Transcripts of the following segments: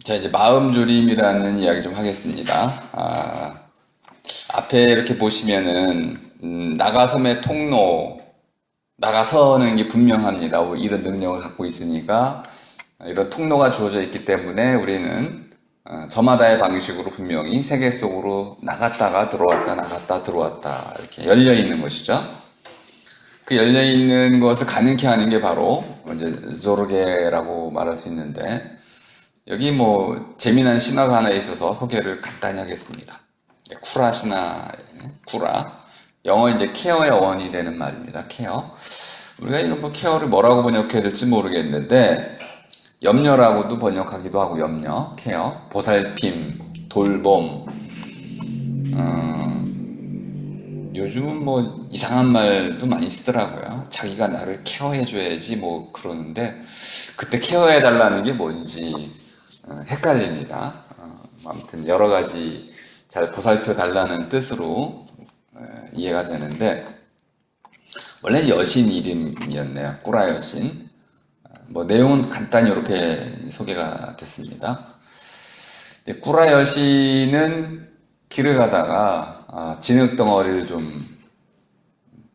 자, 이제 마음조림이라는 이야기 좀 하겠습니다. 앞에 이렇게 보시면은, 나가섬의 통로, 나가서는 게 분명합니다. 이런 능력을 갖고 있으니까, 이런 통로가 주어져 있기 때문에 우리는 저마다의 방식으로 분명히 세계 속으로 나갔다가 들어왔다, 나갔다, 들어왔다, 이렇게 열려 있는 것이죠. 그 열려 있는 것을 가능케 하는 게 바로, 이제, 조르게라고 말할 수 있는데, 여기 재미난 신화가 하나 있어서 소개를 간단히 하겠습니다. 쿠라 신화, 쿠라. 영어 이제 케어의 어원이 되는 말입니다. 케어. 우리가 이거 케어를 뭐라고 번역해야 될지 모르겠는데, 염려라고도 번역하기도 하고, 염려, 케어, 보살핌, 돌봄, 요즘은 이상한 말도 많이 쓰더라고요. 자기가 나를 케어해줘야지 그러는데, 그때 케어해달라는 게 뭔지, 헷갈립니다. 아무튼 여러 가지 잘 보살펴 달라는 뜻으로 이해가 되는데, 원래 여신 이름이었네요. 꾸라 여신. 내용은 간단히 이렇게 소개가 됐습니다. 꾸라 여신은 길을 가다가 진흙덩어리를 좀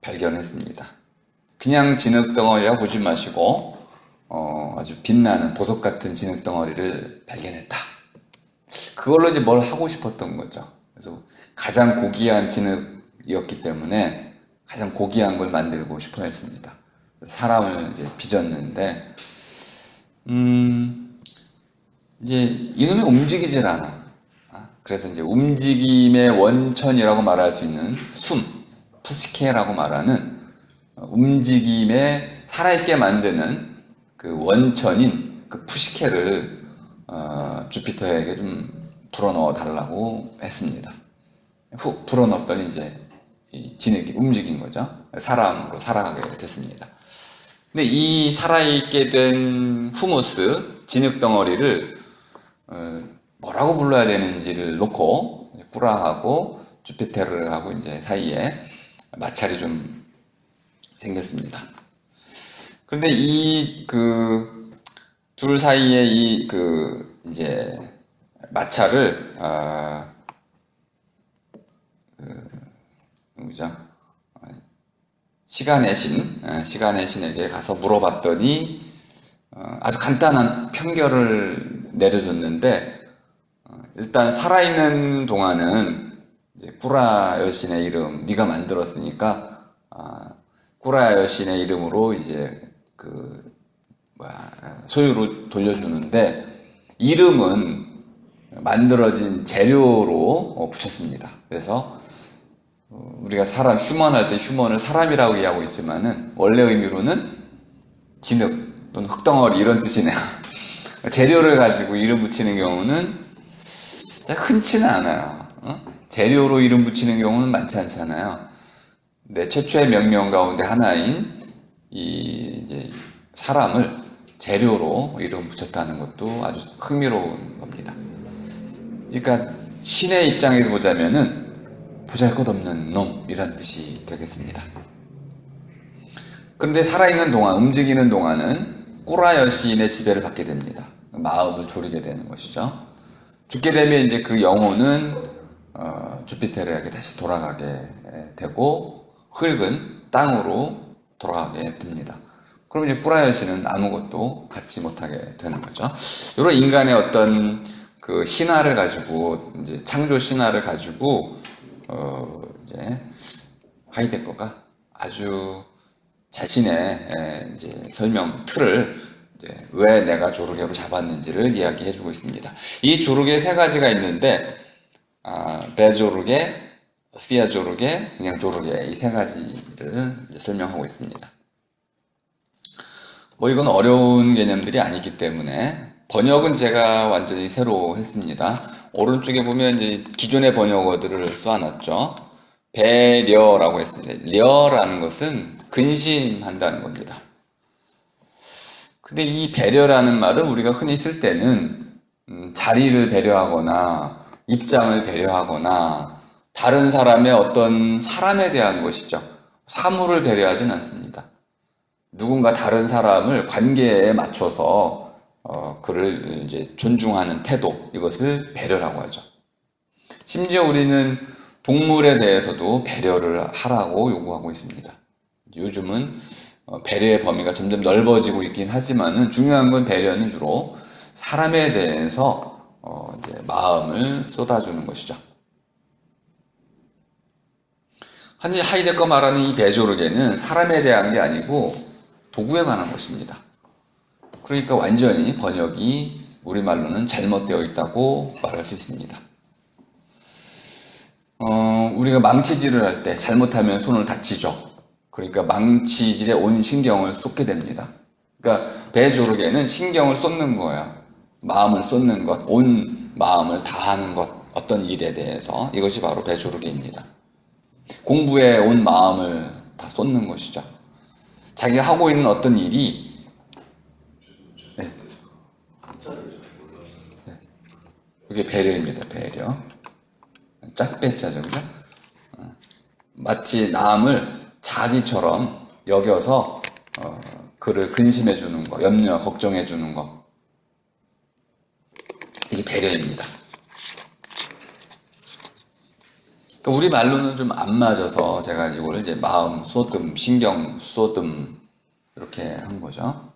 발견했습니다. 그냥 진흙덩어리라고 보지 마시고 아주 빛나는 보석 같은 진흙덩어리를 발견했다. 그걸로 이제 뭘 하고 싶었던 거죠. 그래서 가장 고귀한 진흙이었기 때문에 가장 고귀한 걸 만들고 싶어 했습니다. 사람을 이제 빚었는데, 이제 이놈이 움직이질 않아. 그래서 이제 움직임의 원천이라고 말할 수 있는 푸시케라고 말하는 움직임에 살아있게 만드는 그 원천인 그 푸시케를 주피터에게 좀 불어넣어 달라고 했습니다. 훅 불어넣었더니 이제 이 진흙이 움직인 거죠. 사람으로 살아가게 됐습니다. 근데 이 살아있게 된 후무스, 진흙 덩어리를 뭐라고 불러야 되는지를 놓고 꾸라하고 주피테르하고 이제 사이에 마찰이 좀 생겼습니다. 그런데 이 둘 사이에 이제 마찰을 누구죠? 시간의 신에게 가서 물어봤더니 아주 간단한 편결을 내려줬는데, 일단 살아있는 동안은 이제 꾸라 여신의 이름 네가 만들었으니까 꾸라 여신의 이름으로 이제 소유로 돌려주는데, 이름은 만들어진 재료로 붙였습니다. 그래서 우리가 휴먼 할 때 휴먼을 사람이라고 이해하고 있지만은 원래 의미로는 진흙 또는 흙덩어리 이런 뜻이네요. 재료를 가지고 이름 붙이는 경우는 흔치는 않아요. 재료로 이름 붙이는 경우는 많지 않잖아요. 근데 최초의 명령 가운데 하나인 이제 사람을 재료로 이름 붙였다는 것도 아주 흥미로운 겁니다. 그러니까 신의 입장에서 보자면은 보잘것없는 놈이란 뜻이 되겠습니다. 그런데 살아있는 동안, 움직이는 동안은 꾸라 여신의 지배를 받게 됩니다. 마음을 졸이게 되는 것이죠. 죽게 되면 이제 그 영혼은 주피테르에게 다시 돌아가게 되고 흙은 땅으로 돌아가게 됩니다. 그럼 이제 꾸라 여신은 아무것도 갖지 못하게 되는 거죠. 이런 인간의 어떤 신화를 가지고, 이제 창조 신화를 가지고 이제 하이데거가 아주 자신의 이제 설명 틀을 이제 왜 내가 조르게로 잡았는지를 이야기해주고 있습니다. 이 조르게 세 가지가 있는데, 베조르게, 피아조르게, 그냥 조르게, 이 세 가지를 이제 설명하고 있습니다. 이건 어려운 개념들이 아니기 때문에 번역은 제가 완전히 새로 했습니다. 오른쪽에 보면 이제 기존의 번역어들을 써놨죠. 배려라고 했습니다. 려라는 것은 근심한다는 겁니다. 근데 이 배려라는 말은 우리가 흔히 쓸 때는 자리를 배려하거나 입장을 배려하거나 다른 사람의 어떤 사람에 대한 것이죠. 사물을 배려하진 않습니다. 누군가 다른 사람을 관계에 맞춰서 그를 이제 존중하는 태도, 이것을 배려라고 하죠. 심지어 우리는 동물에 대해서도 배려를 하라고 요구하고 있습니다. 요즘은 배려의 범위가 점점 넓어지고 있긴 하지만은 중요한 건 배려는 주로 사람에 대해서 이제 마음을 쏟아주는 것이죠. 하이데거 말하는 이 배조르게는 사람에 대한 게 아니고 도구에 관한 것입니다. 그러니까 완전히 번역이 우리말로는 잘못되어 있다고 말할 수 있습니다. 우리가 망치질을 할 때 잘못하면 손을 다치죠. 그러니까 망치질에 온 신경을 쏟게 됩니다. 그러니까 배조르게는 신경을 쏟는 거예요. 마음을 쏟는 것, 온 마음을 다하는 것, 어떤 일에 대해서. 이것이 바로 배조르게입니다. 공부에 온 마음을 다 쏟는 것이죠. 자기가 하고 있는 어떤 일이 네. 네. 그게 배려입니다. 배려. 짝배자죠. 그죠? 마치 남을 자기처럼 여겨서 그를 근심해 주는 거, 염려, 걱정해 주는 거. 이게 배려입니다. 그러니까 우리 말로는 좀 안 맞아서 제가 이걸 이제 마음 쏟음, 신경 쏟음 이렇게 한 거죠.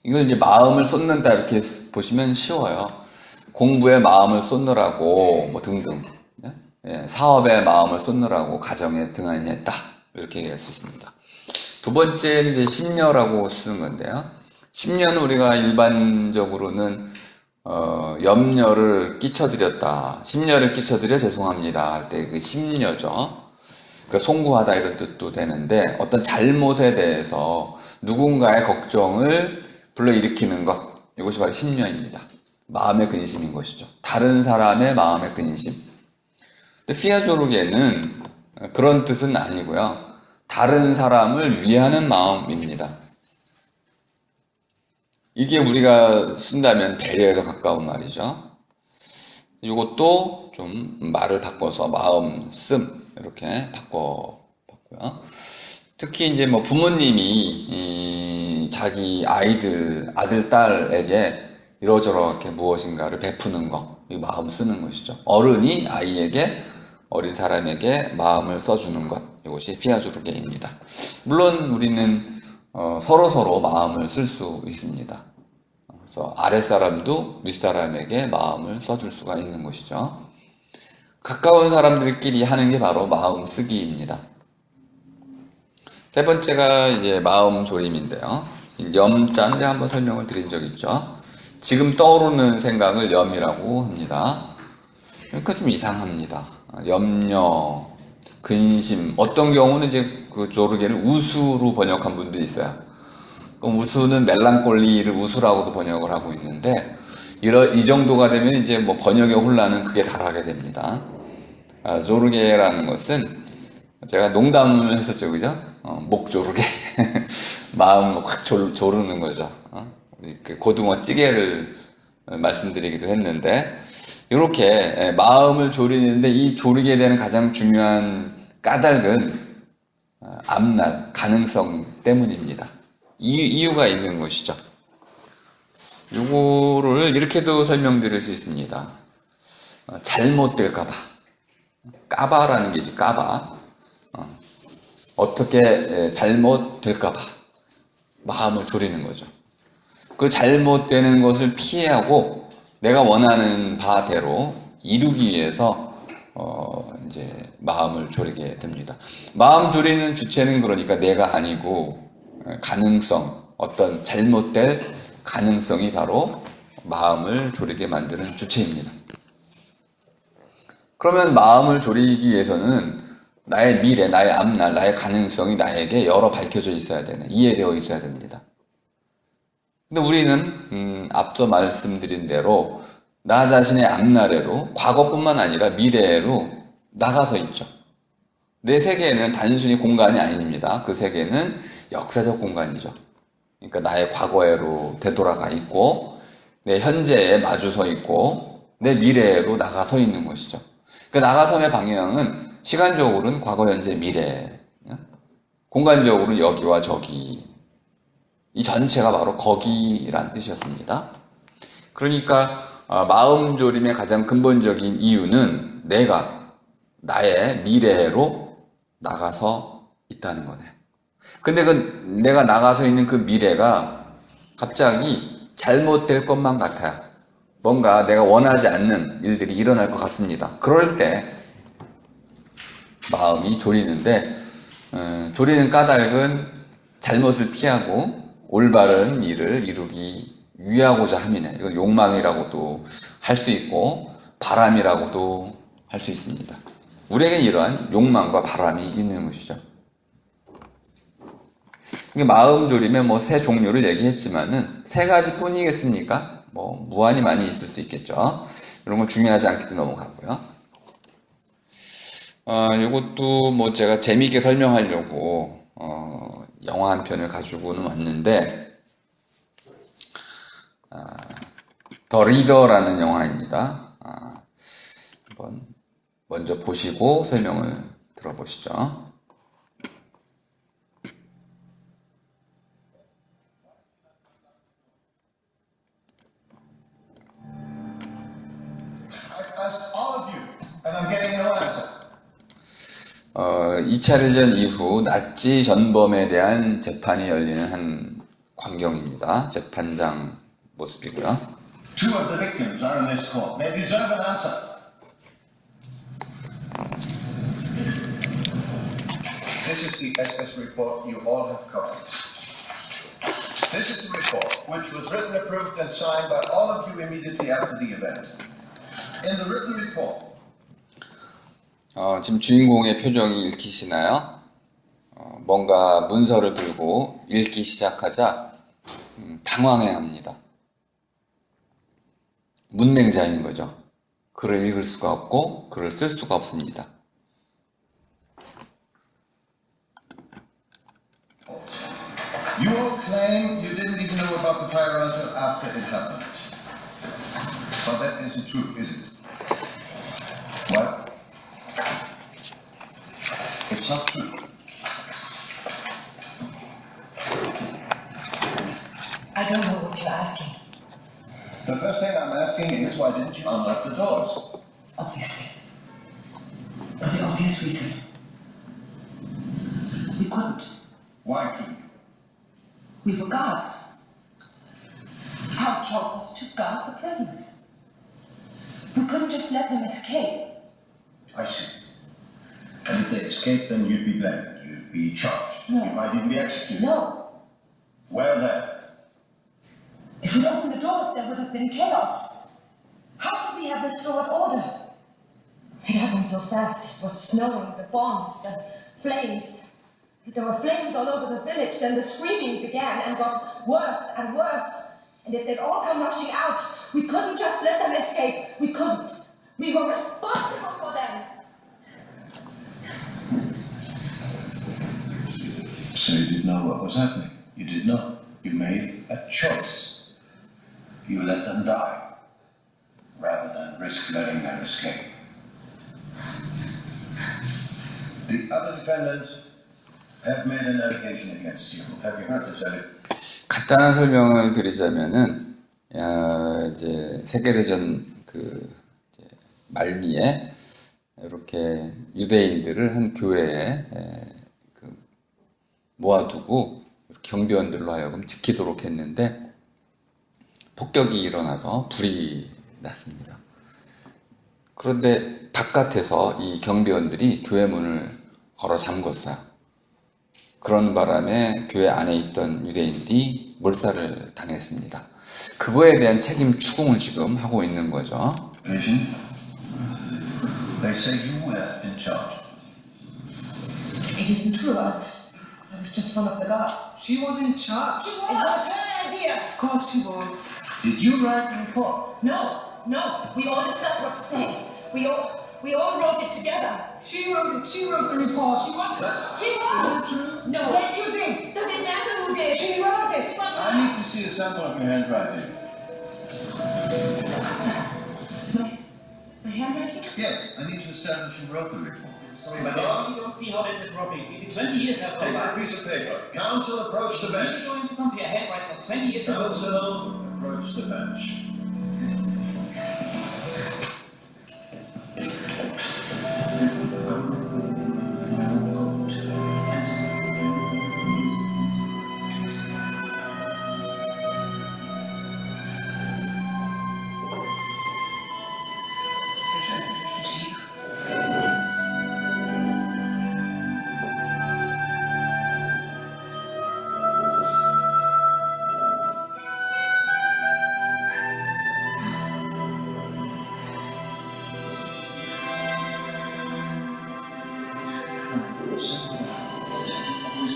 이걸 이제 마음을 쏟는다 이렇게 보시면 쉬워요. 공부에 마음을 쏟느라고 뭐 등등. 사업에 마음을 쏟느라고 가정에 등한히했다 이렇게 얘기할 수 있습니다. 두 번째는 이제 심려라고 쓰는 건데요. 심려는 우리가 일반적으로는 염려를 끼쳐드렸다, 심려를 끼쳐드려 죄송합니다 할 때 그 심려죠. 그러니까 송구하다 이런 뜻도 되는데 어떤 잘못에 대해서 누군가의 걱정을 불러일으키는 것, 이것이 바로 심려입니다. 마음의 근심인 것이죠. 다른 사람의 마음의 근심. 근데 피아조르게는 그런 뜻은 아니고요. 다른 사람을 위하는 마음입니다. 이게 우리가 쓴다면 배려에 더 가까운 말이죠. 이것도 좀 말을 바꿔서 마음 씀 이렇게 바꿨고요. 특히 이제 뭐 부모님이 자기 아이들, 아들, 딸에게 이러저렇게 무엇인가를 베푸는 것, 이 마음 쓰는 것이죠. 어른이 아이에게, 어린 사람에게 마음을 써주는 것, 이것이 피아조르게입니다. 물론 우리는 서로 마음을 쓸 수 있습니다. 그래서 아랫사람도 윗사람에게 마음을 써줄 수가 있는 것이죠. 가까운 사람들끼리 하는 게 바로 마음 쓰기입니다. 세 번째가 이제 마음 조림인데요. 염자는 제가 한번 설명을 드린 적 있죠. 지금 떠오르는 생각을 염이라고 합니다. 그러니까 좀 이상합니다. 염려, 근심, 어떤 경우는 이제 그 조르게를 우수로 번역한 분도 있어요. 그럼 우수는 멜랑콜리를 우수라고도 번역을 하고 있는데, 이 정도가 되면 이제 뭐 번역의 혼란은 극에 달하게 됩니다. 조르게라는 것은 제가 농담을 했었죠, 그죠? 목 조르게. 마음을 확 조르는 거죠. 그 고등어 찌개를 말씀드리기도 했는데, 이렇게 마음을 조리는데 이 조리게 되는 가장 중요한 까닭은 앞날, 가능성 때문입니다. 이유가 있는 것이죠. 요거를 이렇게도 설명드릴 수 있습니다. 잘못될까봐. 까봐라는 게지, 까봐. 어떻게 잘못될까봐. 마음을 졸이는 거죠. 그 잘못되는 것을 피하고 내가 원하는 바대로 이루기 위해서 이제 마음을 졸이게 됩니다. 마음 졸이는 주체는 그러니까 내가 아니고 가능성, 어떤 잘못될 가능성이 바로 마음을 졸이게 만드는 주체입니다. 그러면 마음을 졸이기 위해서는 나의 미래, 나의 앞날, 나의 가능성이 나에게 여러 밝혀져 있어야 되는, 이해되어 있어야 됩니다. 근데 우리는 앞서 말씀드린 대로 나 자신의 앞날에로, 과거뿐만 아니라 미래로 나가서 있죠. 내 세계는 단순히 공간이 아닙니다. 그 세계는 역사적 공간이죠. 그러니까 나의 과거에로 되돌아가 있고, 내 현재에 마주 서 있고, 내 미래로 나가 서 있는 것이죠. 그 나가섬의 방향은 시간적으로는 과거, 현재, 미래, 공간적으로는 여기와 저기. 이 전체가 바로 거기란 뜻이었습니다. 그러니까 마음 졸임의 가장 근본적인 이유는 내가 나의 미래로 나가서 있다는 거네. 근데 내가 나가서 있는 그 미래가 갑자기 잘못될 것만 같아요. 뭔가 내가 원하지 않는 일들이 일어날 것 같습니다. 그럴 때 마음이 졸이는데, 졸이는 까닭은 잘못을 피하고 올바른 일을 이루기 위하고자 함이네. 이거 욕망이라고도 할 수 있고 바람이라고도 할 수 있습니다. 우리에겐 이러한 욕망과 바람이 있는 것이죠. 이게 마음 졸임의 세 종류를 얘기했지만은 세 가지 뿐이겠습니까? 무한히 많이 있을 수 있겠죠. 이런 건 중요하지 않기 때문에 넘어가고요. 이것도 제가 재미있게 설명하려고 영화 한 편을 가지고는 왔는데, 더 리더라는 영화입니다. 한번 먼저 보시고 설명을 들어보시죠. And I'm getting no answer. 2차 대전 이후 나치 전범에 대한 재판이 열리는 한 광경입니다. 재판장 모습이고요. Two of the victims are in this court. They deserve an answer. This is the SS report you all have copies. This is the report, which was written, approved, and signed by all of you immediately after the event. In the written report, 지금 주인공의 표정이 읽히시나요? 뭔가 문서를 들고 읽기 시작하자 당황해합니다. 문맹자인 거죠. 글을 읽을 수가 없고 글을 쓸 수가 없습니다. you all claim you didn't even know about the fire until after it happened. But that isn't true, is it? What? It's not true. I don't know what you're asking. The first thing I'm asking is why didn't you unlock the doors? Obviously. For the obvious reason. We couldn't. Why couldn't you? We were guards. Our job was to guard the prisoners. We couldn't just let them escape. I see. And if they escaped, then you'd be blamed. You'd be charged. No. You might even be executed. No. Well then. If we'd opened the doors, there would have been chaos. How could we have restored order? It happened so fast. It was snowing, the bombs, the flames. There were flames all over the village. Then the screaming began and got worse and worse. And if they'd all come rushing out, we couldn't just let them escape. We couldn't. We were responsible for them. So you didn't know what was happening. You did not. You made a choice. You let them die, rather than risk letting them escape. The other defendants have made an allegation against you. Have you heard this? 간단한 설명을 드리자면은 이제 세계대전 말미에 이렇게 유대인들을 한 교회에 모아두고 경비원들로 하여금 지키도록 했는데 폭격이 일어나서 불이 났습니다. 그런데 바깥에서 이 경비원들이 교회 문을 걸어 잠궜어요. 그런 바람에 교회 안에 있던 유대인들이 몰살을 당했습니다. 그거에 대한 책임 추궁을 지금 하고 있는 거죠. Vision. They say you were in charge. It isn't true. I was just one of the guards. She was in charge. It was her idea. Of course she was. Did you write the report? No. We all discussed what to say. We all wrote it together. She wrote it. She wrote the report. She was. She was. No. Yes, you did. Does it matter who did? She wrote it. It was I her. need to see a sample of your handwriting. My handwriting? Yes, I need to establish who wrote the report. Sorry, but I really don't see how that's appropriate. 20 years have gone Take a by. piece of paper. Counsel, approach the Are bench. you going to compare handwriting of 20 years ago? Counsel, approach the bench. I'd rather listen to you.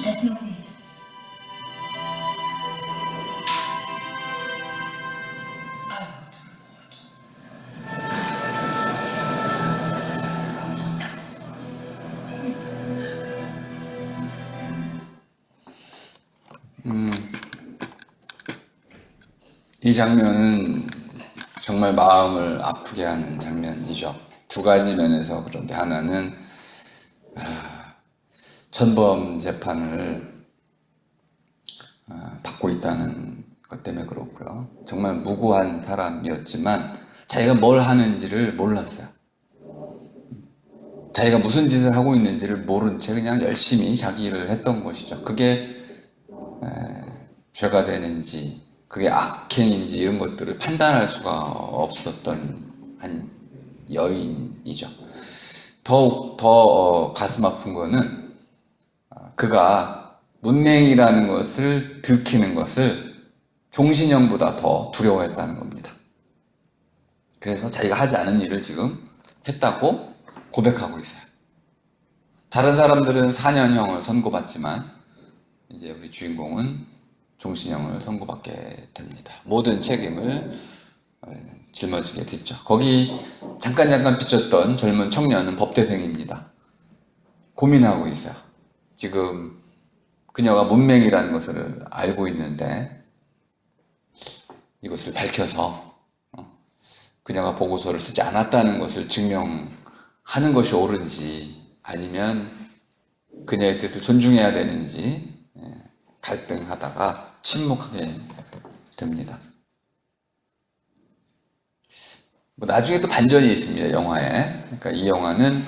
There's no need. I wrote the report. 이 장면은 정말 마음을 아프게 하는 장면이죠. 두 가지 면에서. 그런데 하나는 전범 재판을 받고 있다는 것 때문에 그렇고요. 정말 무고한 사람이었지만 자기가 뭘 하는지를 몰랐어요. 자기가 무슨 짓을 하고 있는지를 모른 채 그냥 열심히 자기 일을 했던 것이죠. 그게 죄가 되는지 그게 악행인지 이런 것들을 판단할 수가 없었던 한 여인이죠. 더욱 더 가슴 아픈 거는 그가 문맹이라는 것을 들키는 것을 종신형보다 더 두려워했다는 겁니다. 그래서 자기가 하지 않은 일을 지금 했다고 고백하고 있어요. 다른 사람들은 4년형을 선고받지만 이제 우리 주인공은 종신형을 선고받게 됩니다. 모든 책임을 짊어지게 됐죠. 거기 잠깐 비쳤던 젊은 청년은 법대생입니다. 고민하고 있어요. 지금 그녀가 문맹이라는 것을 알고 있는데 이것을 밝혀서 그녀가 보고서를 쓰지 않았다는 것을 증명하는 것이 옳은지 아니면 그녀의 뜻을 존중해야 되는지 갈등하다가 침묵하게 됩니다. 나중에 또 반전이 있습니다, 영화에. 그러니까 이 영화는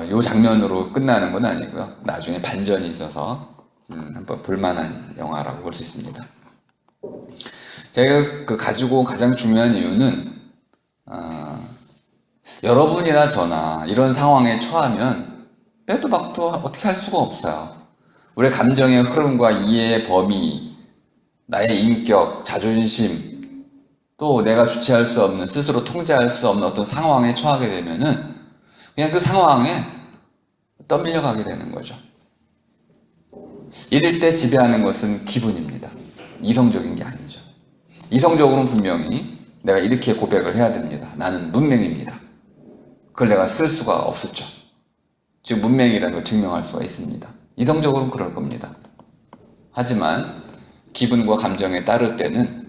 이 장면으로 끝나는 건 아니고요. 나중에 반전이 있어서 한번 볼만한 영화라고 볼 수 있습니다. 제가 가지고 온 가장 중요한 이유는 여러분이나 저나 이런 상황에 처하면 빼도 박도 어떻게 할 수가 없어요. 우리의 감정의 흐름과 이해의 범위, 나의 인격, 자존심, 또 내가 주체할 수 없는, 스스로 통제할 수 없는 어떤 상황에 처하게 되면은 그냥 그 상황에 떠밀려 가게 되는 거죠. 이럴 때 지배하는 것은 기분입니다. 이성적인 게 아니죠. 이성적으로는 분명히 내가 이렇게 고백을 해야 됩니다. 나는 문맹입니다. 그걸 내가 쓸 수가 없었죠. 지금 문맹이라는 걸 증명할 수가 있습니다. 이성적으로는 그럴 겁니다. 하지만 기분과 감정에 따를 때는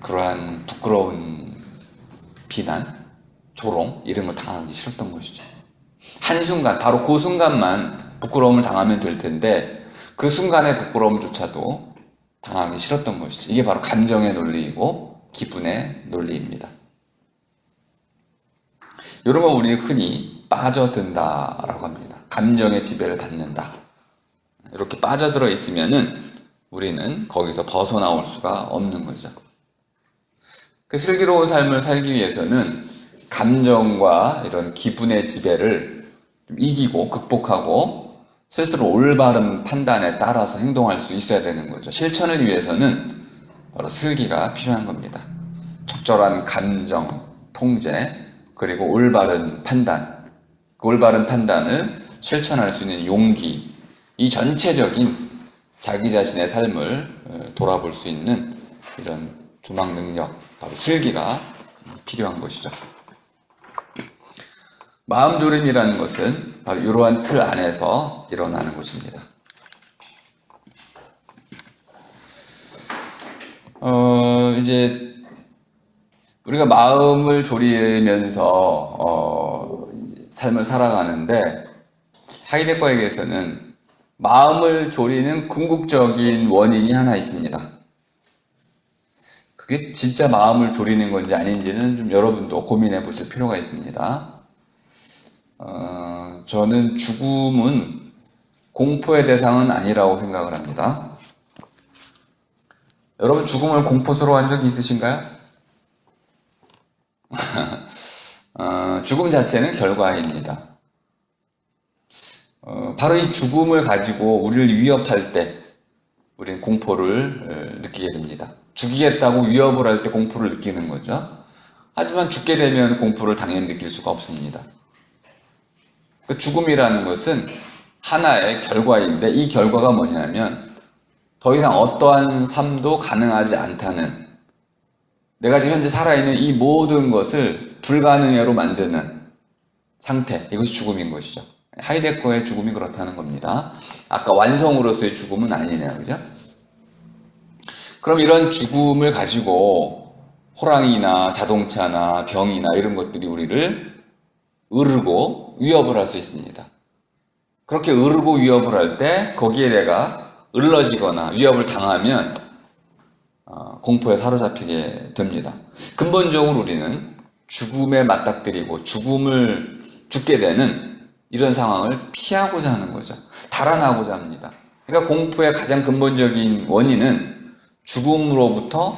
그러한 부끄러운 비난, 조롱 이런 걸 당하기 싫었던 것이죠. 한순간, 바로 그 순간만 부끄러움을 당하면 될 텐데 그 순간의 부끄러움조차도 당하기 싫었던 것이죠. 이게 바로 감정의 논리이고 기분의 논리입니다. 이런 걸 우리는 흔히 빠져든다라고 합니다. 감정의 지배를 받는다. 이렇게 빠져들어 있으면은 우리는 거기서 벗어나올 수가 없는 거죠. 그 슬기로운 삶을 살기 위해서는 감정과 이런 기분의 지배를 이기고 극복하고 스스로 올바른 판단에 따라서 행동할 수 있어야 되는 거죠. 실천을 위해서는 바로 슬기가 필요한 겁니다. 적절한 감정, 통제, 그리고 올바른 판단, 그 올바른 판단을 실천할 수 있는 용기, 이 전체적인 자기 자신의 삶을 돌아볼 수 있는 이런 조망 능력, 바로 슬기가 필요한 것이죠. 마음졸임이라는 것은 바로 이러한 틀 안에서 일어나는 것입니다. 이제 우리가 마음을 졸이면서 삶을 살아가는데 하이데거에게서는 마음을 졸이는 궁극적인 원인이 하나 있습니다. 그게 진짜 마음을 졸이는 건지 아닌지는 좀 여러분도 고민해 보실 필요가 있습니다. 저는 죽음은 공포의 대상은 아니라고 생각을 합니다. 여러분 죽음을 공포스러워한 적이 있으신가요? 죽음 자체는 결과입니다. 바로 이 죽음을 가지고 우리를 위협할 때 우리는 공포를 느끼게 됩니다. 죽이겠다고 위협을 할 때 공포를 느끼는 거죠. 하지만 죽게 되면 공포를 당연히 느낄 수가 없습니다. 그 죽음이라는 것은 하나의 결과인데 이 결과가 뭐냐면 더 이상 어떠한 삶도 가능하지 않다는, 내가 지금 현재 살아있는 이 모든 것을 불가능으로 만드는 상태, 이것이 죽음인 것이죠. 하이데거의 죽음이 그렇다는 겁니다. 아까 완성으로서의 죽음은 아니네요. 그죠? 그럼 이런 죽음을 가지고 호랑이나 자동차나 병이나 이런 것들이 우리를 으르고 위협을 할 수 있습니다. 그렇게 으르고 위협을 할 때 거기에 내가 을러지거나 위협을 당하면 공포에 사로잡히게 됩니다. 근본적으로 우리는 죽음에 맞닥뜨리고 죽게 되는 이런 상황을 피하고자 하는 거죠. 달아나고자 합니다. 그러니까 공포의 가장 근본적인 원인은 죽음으로부터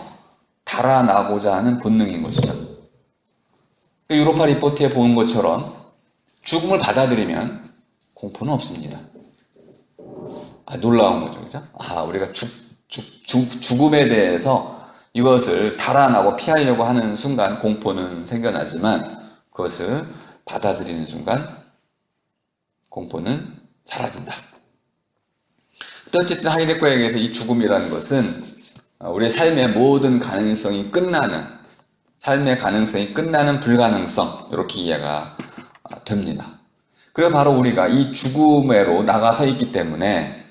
달아나고자 하는 본능인 것이죠. 유로파 리포트에 보는 것처럼 죽음을 받아들이면 공포는 없습니다. 놀라운 거죠. 그죠? 우리가 죽음에 대해서 이것을 달아나고 피하려고 하는 순간 공포는 생겨나지만 그것을 받아들이는 순간 공포는 사라진다. 어쨌든 하이데거에게서 이 죽음이라는 것은 우리의 삶의 모든 가능성이 끝나는, 삶의 가능성이 끝나는 불가능성, 이렇게 이해가 됩니다. 그리고 바로 우리가 이 죽음으로 나가서 있기 때문에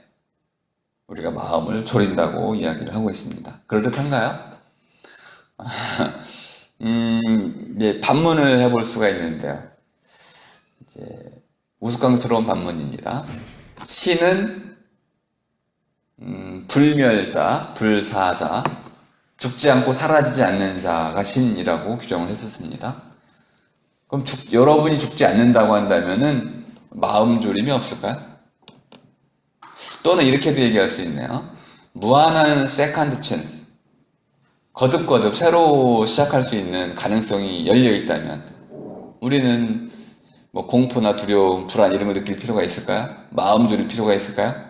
우리가 마음을 졸인다고 이야기를 하고 있습니다. 그럴듯한가요? 이제 반문을 해볼 수가 있는데요. 이제 우스꽝스러운 반문입니다. 신은 불멸자, 불사자, 죽지 않고 사라지지 않는 자가 신이라고 규정을 했었습니다. 그럼 여러분이 죽지 않는다고 한다면은 마음 졸임이 없을까요? 또는 이렇게도 얘기할 수 있네요. 무한한 세컨드 찬스, 거듭거듭 새로 시작할 수 있는 가능성이 열려 있다면 우리는 뭐 공포나 두려움, 불안 이런 걸 느낄 필요가 있을까요? 마음 졸일 필요가 있을까요?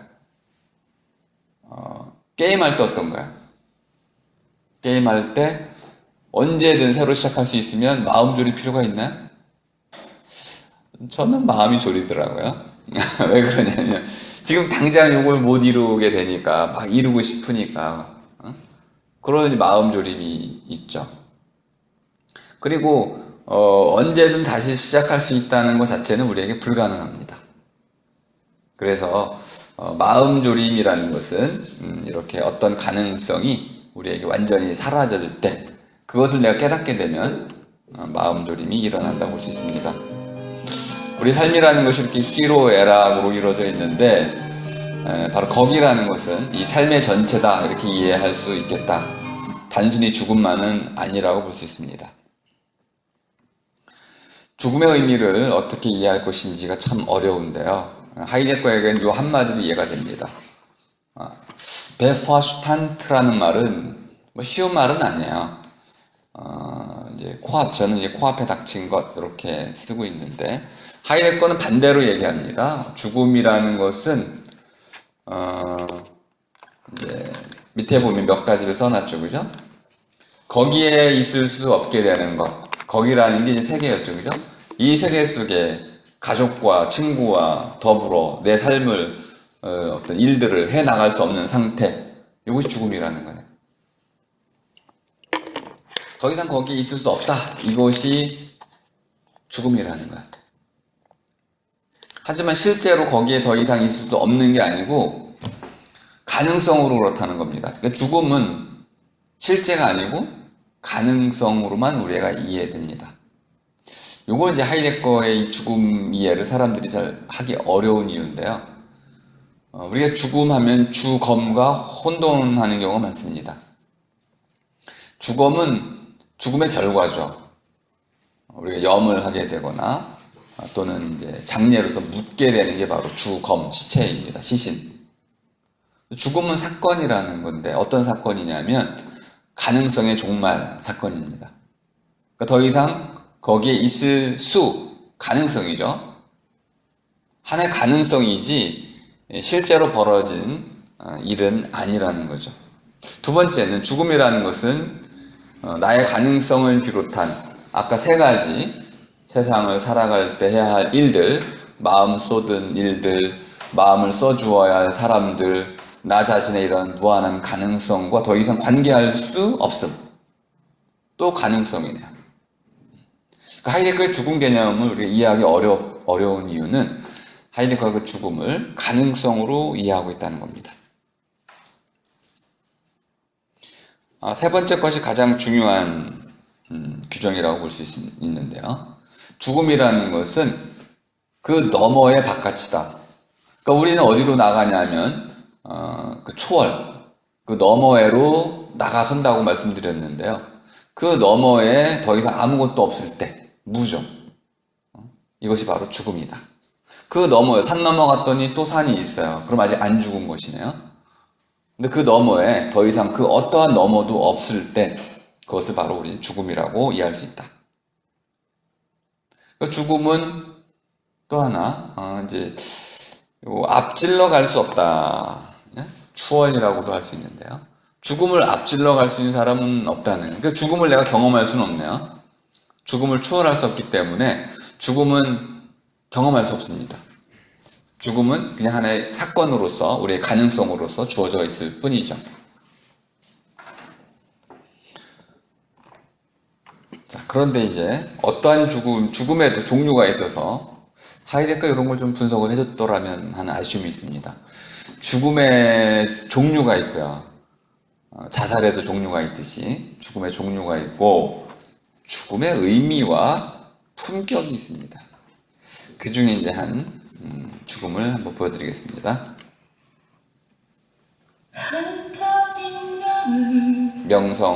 게임할 때 어떤가요? 게임할 때 언제든 새로 시작할 수 있으면 마음 졸일 필요가 있나요? 저는 마음이 졸이더라고요. 왜 그러냐면 지금 당장 이걸 못 이루게 되니까 막 이루고 싶으니까 그런 마음 졸임이 있죠. 그리고 언제든 다시 시작할 수 있다는 것 자체는 우리에게 불가능합니다. 그래서 마음 졸임이라는 것은 이렇게 어떤 가능성이 우리에게 완전히 사라질 때 그것을 내가 깨닫게 되면 마음 졸임이 일어난다고 볼 수 있습니다. 우리 삶이라는 것이 이렇게 희로애락으로 이루어져 있는데 바로 거기라는 것은 이 삶의 전체다 이렇게 이해할 수 있겠다. 단순히 죽음만은 아니라고 볼 수 있습니다. 죽음의 의미를 어떻게 이해할 것인지가 참 어려운데요. 하이데거에게는 이 한마디로 이해가 됩니다. 베퍼슈탄트라는 말은 뭐 쉬운 말은 아니에요. 저는 이제 코앞에 닥친 것 이렇게 쓰고 있는데 하이데거는 반대로 얘기합니다. 죽음이라는 것은 이제 밑에 보면 몇 가지를 써놨죠, 그죠? 거기에 있을 수 없게 되는 것, 거기라는 게 이제 세계였죠, 그죠? 이 세계 속에 가족과 친구와 더불어 내 삶을 어떤 일들을 해 나갈 수 없는 상태, 이것이 죽음이라는 거네. 더 이상 거기에 있을 수 없다. 이것이 죽음이라는 거야. 하지만 실제로 거기에 더 이상 있을 수 없는 게 아니고 가능성으로 그렇다는 겁니다. 그러니까 죽음은 실제가 아니고 가능성으로만 우리가 이해됩니다. 요거 이제 하이데거의 이 죽음 이해를 사람들이 잘 하기 어려운 이유인데요. 우리가 죽음하면 주검과 혼돈하는 경우가 많습니다. 죽음은 죽음의 결과죠. 우리가 염을 하게 되거나 또는 이제 장례로서 묻게 되는 게 바로 주검, 시체입니다. 시신. 죽음은 사건이라는 건데 어떤 사건이냐면 가능성의 종말 사건입니다. 그러니까 더 이상 거기에 있을 가능성이죠. 하나의 가능성이지 실제로 벌어진 일은 아니라는 거죠. 두 번째는 죽음이라는 것은 나의 가능성을 비롯한 아까 세 가지 세상을 살아갈 때 해야 할 일들, 마음 쏟은 일들, 마음을 써주어야 할 사람들, 나 자신의 이런 무한한 가능성과 더 이상 관계할 수 없음. 또 가능성이네요. 그러니까 하이데거의 죽음 개념을 우리가 이해하기 어려운 이유는 하이데거가 그 죽음을 가능성으로 이해하고 있다는 겁니다. 세 번째 것이 가장 중요한 규정이라고 볼 수 있는데요. 죽음이라는 것은 그 너머의 바깥이다. 그러니까 우리는 어디로 나가냐면 그 초월, 그 너머에로 나가선다고 말씀드렸는데요. 그 너머에 더 이상 아무것도 없을 때, 무죠. 이것이 바로 죽음이다. 그 너머에 산 넘어갔더니 또 산이 있어요. 그럼 아직 안 죽은 것이네요. 근데 그 너머에 더 이상 그 어떠한 너머도 없을 때 그것을 바로 우리는 죽음이라고 이해할 수 있다. 그 죽음은 또 하나 이제 앞질러 갈 수 없다. 추월이라고도 할 수 있는데요. 죽음을 앞질러 갈 수 있는 사람은 없다는. 그러니까 죽음을 내가 경험할 수는 없네요. 죽음을 추월할 수 없기 때문에 죽음은 경험할 수 없습니다. 죽음은 그냥 하나의 사건으로서 우리의 가능성으로서 주어져 있을 뿐이죠. 자, 그런데 이제 어떠한 죽음에도 종류가 있어서 하이데거가 이런 걸 좀 분석을 해줬더라면 하는 아쉬움이 있습니다. 죽음의 종류가 있고요. 자살에도 종류가 있듯이 죽음의 종류가 있고 죽음의 의미와 품격이 있습니다. 그 중에 이제 한 죽음을 한번 보여드리겠습니다. 명성과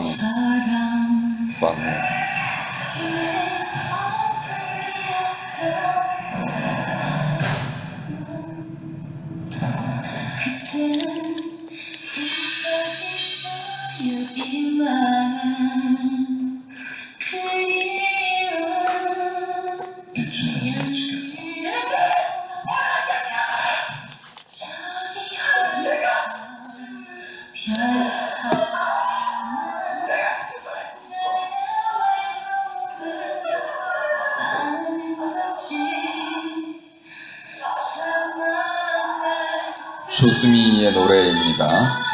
조수미의 노래입니다.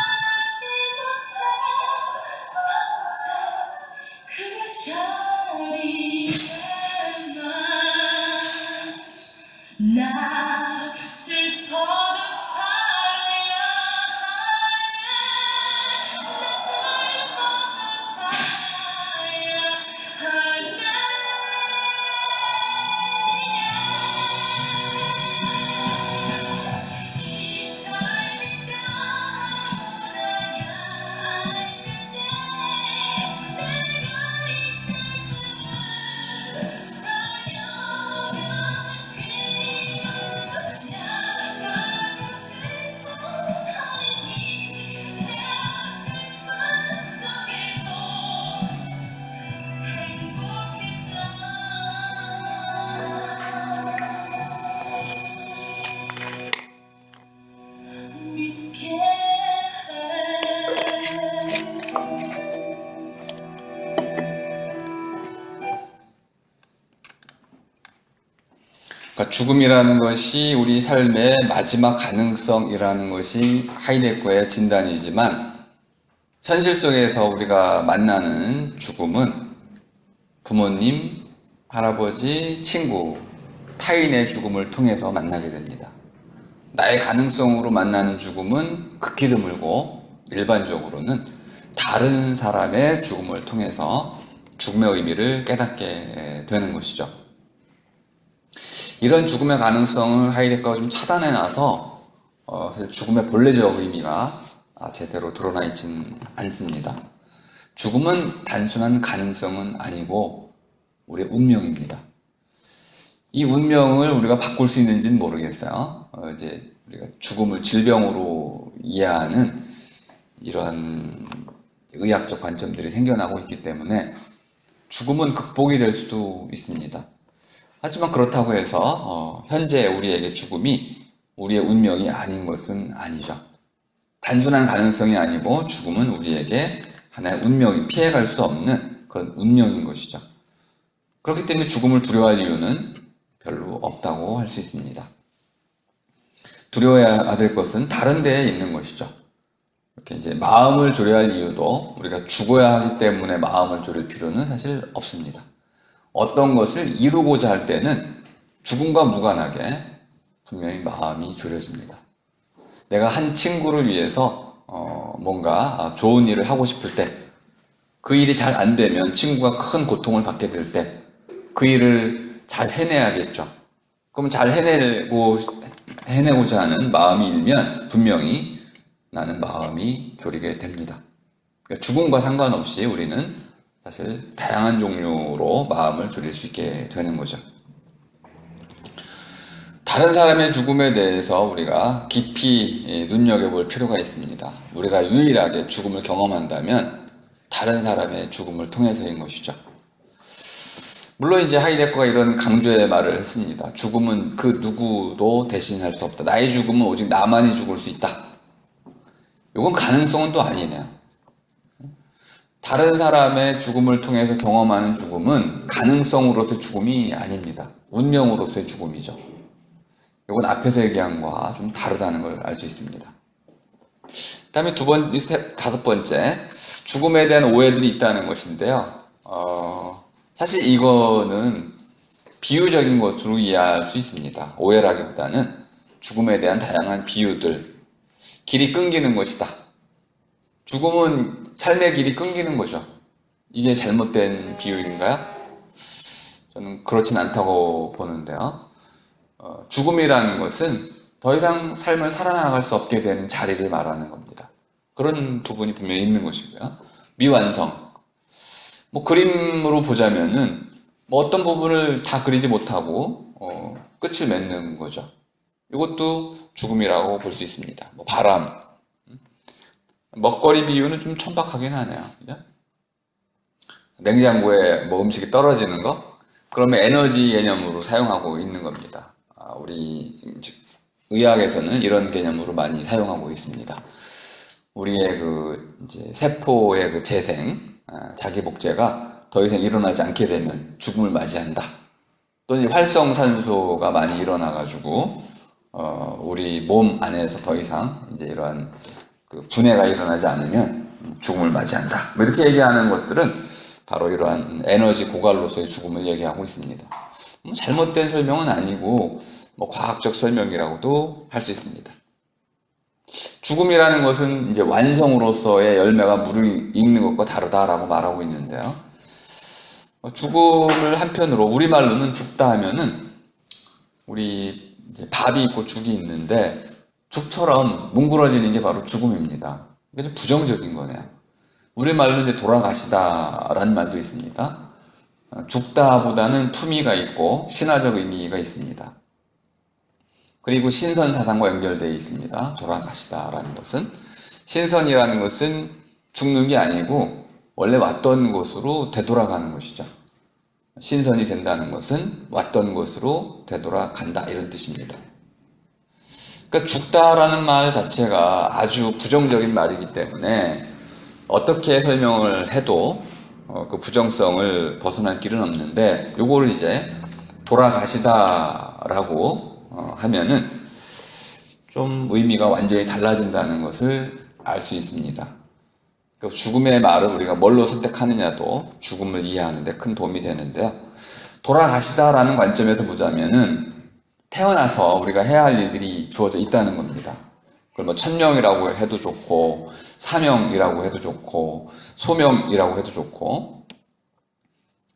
그러니까 죽음이라는 것이 우리 삶의 마지막 가능성이라는 것이 하이데거의 진단이지만 현실 속에서 우리가 만나는 죽음은 부모님, 할아버지, 친구, 타인의 죽음을 통해서 만나게 됩니다. 나의 가능성으로 만나는 죽음은 극히 드물고 일반적으로는 다른 사람의 죽음을 통해서 죽음의 의미를 깨닫게 되는 것이죠. 이런 죽음의 가능성을 하이데거가 좀 차단해놔서 사실 죽음의 본래적 의미가 제대로 드러나 있지는 않습니다. 죽음은 단순한 가능성은 아니고 우리의 운명입니다. 이 운명을 우리가 바꿀 수 있는지는 모르겠어요. 이제 우리가 죽음을 질병으로 이해하는 이런 의학적 관점들이 생겨나고 있기 때문에 죽음은 극복이 될 수도 있습니다. 하지만 그렇다고 해서 현재 우리에게 죽음이 우리의 운명이 아닌 것은 아니죠. 단순한 가능성이 아니고 죽음은 우리에게 하나의 운명이 피해갈 수 없는 그런 운명인 것이죠. 그렇기 때문에 죽음을 두려워할 이유는 별로 없다고 할 수 있습니다. 두려워해야 될 것은 다른 데에 있는 것이죠. 이렇게 이제 마음을 졸여야 할 이유도 우리가 죽어야 하기 때문에 마음을 졸일 필요는 사실 없습니다. 어떤 것을 이루고자 할 때는 죽음과 무관하게 분명히 마음이 졸여집니다. 내가 한 친구를 위해서 뭔가 좋은 일을 하고 싶을 때 그 일이 잘 안 되면 친구가 큰 고통을 받게 될 때 그 일을 잘 해내야겠죠. 그럼 잘 해내고자 하는 마음이 일면 분명히 나는 마음이 졸이게 됩니다. 그러니까 죽음과 상관없이 우리는 사실 다양한 종류로 마음을 졸일 수 있게 되는 거죠. 다른 사람의 죽음에 대해서 우리가 깊이 눈여겨볼 필요가 있습니다. 우리가 유일하게 죽음을 경험한다면 다른 사람의 죽음을 통해서인 것이죠. 물론 이제 하이데거가 이런 강조의 말을 했습니다. 죽음은 그 누구도 대신할 수 없다. 나의 죽음은 오직 나만이 죽을 수 있다. 이건 가능성은 또 아니네요. 다른 사람의 죽음을 통해서 경험하는 죽음은 가능성으로서의 죽음이 아닙니다. 운명으로서의 죽음이죠. 이건 앞에서 얘기한 것과 좀 다르다는 걸 알 수 있습니다. 그 다음에 다섯 번째, 죽음에 대한 오해들이 있다는 것인데요. 사실 이거는 비유적인 것으로 이해할 수 있습니다. 오해라기보다는 죽음에 대한 다양한 비유들, 길이 끊기는 것이다. 죽음은 삶의 길이 끊기는 거죠. 이게 잘못된 비유인가요? 저는 그렇진 않다고 보는데요. 죽음이라는 것은 더 이상 삶을 살아나갈 수 없게 되는 자리를 말하는 겁니다. 그런 부분이 분명히 있는 것이고요. 미완성. 그림으로 보자면은 어떤 부분을 다 그리지 못하고 끝을 맺는 거죠. 이것도 죽음이라고 볼 수 있습니다. 바람. 먹거리 비유는 좀 천박하긴 하네요. 그죠? 냉장고에 음식이 떨어지는 거? 그러면 에너지 개념으로 사용하고 있는 겁니다. 우리 의학에서는 이런 개념으로 많이 사용하고 있습니다. 우리의 이제 세포의 재생, 자기 복제가 더 이상 일어나지 않게 되면 죽음을 맞이한다. 또는 활성산소가 많이 일어나가지고 우리 몸 안에서 더 이상 이제 이러한 분해가 일어나지 않으면 죽음을 맞이한다. 이렇게 얘기하는 것들은 바로 이러한 에너지 고갈로서의 죽음을 얘기하고 있습니다. 잘못된 설명은 아니고 과학적 설명이라고도 할 수 있습니다. 죽음이라는 것은 이제 완성으로서의 열매가 무르익는 것과 다르다라고 말하고 있는데요. 죽음을 한편으로 우리말로는 죽다 하면은 우리 이제 밥이 있고 죽이 있는데 죽처럼 뭉그러지는 게 바로 죽음입니다. 이게 좀 부정적인 거네요. 우리말로 이제 돌아가시다라는 말도 있습니다. 죽다보다는 품위가 있고 신화적 의미가 있습니다. 그리고 신선 사상과 연결되어 있습니다. 돌아가시다라는 것은 신선이라는 것은 죽는 게 아니고 원래 왔던 곳으로 되돌아가는 것이죠. 신선이 된다는 것은 왔던 곳으로 되돌아간다 이런 뜻입니다. 그러니까 죽다라는 말 자체가 아주 부정적인 말이기 때문에 어떻게 설명을 해도 그 부정성을 벗어날 길은 없는데 요거를 이제 돌아가시다라고 하면은 좀 의미가 완전히 달라진다는 것을 알 수 있습니다. 죽음의 말을 우리가 뭘로 선택하느냐도 죽음을 이해하는 데 큰 도움이 되는데요. 돌아가시다라는 관점에서 보자면은 태어나서 우리가 해야 할 일들이 주어져 있다는 겁니다. 그걸 뭐 천명이라고 해도 좋고, 사명이라고 해도 좋고, 소명이라고 해도 좋고,